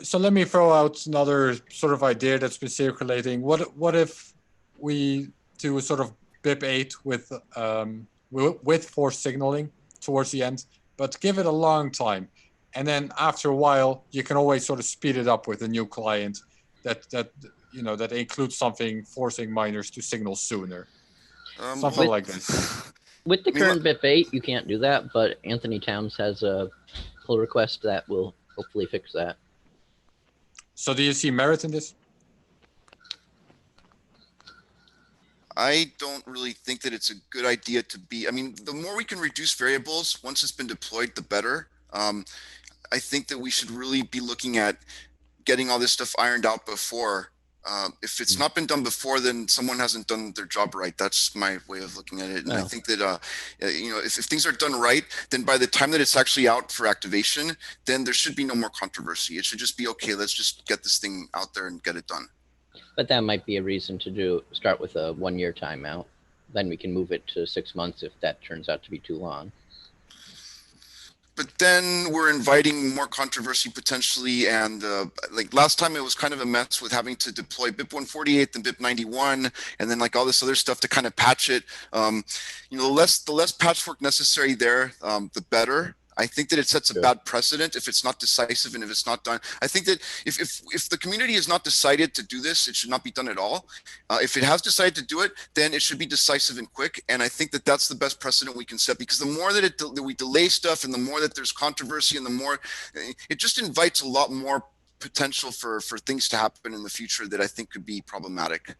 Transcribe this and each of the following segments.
So let me throw out another sort of idea that's been circulating. What if we do a sort of BIP8 with force signaling towards the end, but give it a long time, and then after a while you can always sort of speed it up with a new client that includes something forcing miners to signal sooner, something like this. With the I mean, current BIP8, you can't do that, but Anthony Towns has a pull request that will hopefully fix that. So do you see merit in this? I don't really think that it's a good idea to be. I mean, the more we can reduce variables once it's been deployed, the better. I think that we should really be looking at getting all this stuff ironed out before. If it's not been done before, then someone hasn't done their job right. That's my way of looking at it. And I think that, if things are done right, then by the time that it's actually out for activation, then there should be no more controversy. It should just be, okay, let's just get this thing out there and get it done. But that might be a reason to start with a 1-year timeout. Then we can move it to 6 months if that turns out to be too long. But then we're inviting more controversy potentially, and like last time it was kind of a mess with having to deploy BIP 148 and BIP 91, and then like all this other stuff to kind of patch it. The less patchwork necessary there, the better. I think that it sets a bad precedent if it's not decisive and if it's not done. I think that if the community has not decided to do this, it should not be done at all. If it has decided to do it, then it should be decisive and quick. And I think that that's the best precedent we can set, because the more that we delay stuff and the more that there's controversy and the more it just invites a lot more potential for things to happen in the future that I think could be problematic.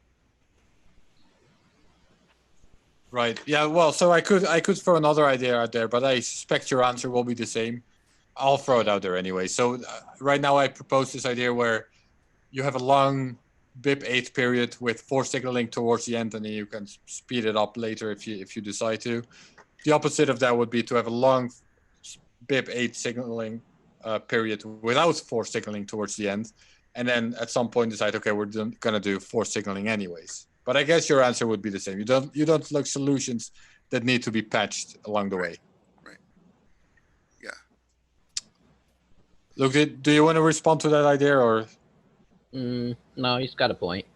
Right. Yeah. Well, so I could throw another idea out there, but I suspect your answer will be the same. I'll throw it out there anyway. So right now I propose this idea where you have a long BIP8 period with force signaling towards the end, and then you can speed it up later if you decide to. The opposite of that would be to have a long BIP8 signaling period without force signaling towards the end, and then at some point decide, okay, we're gonna do force signaling anyways. But I guess your answer would be the same. You don't like solutions that need to be patched along the way. Right. Yeah. Look, do you want to respond to that idea, or? No, he's got a point.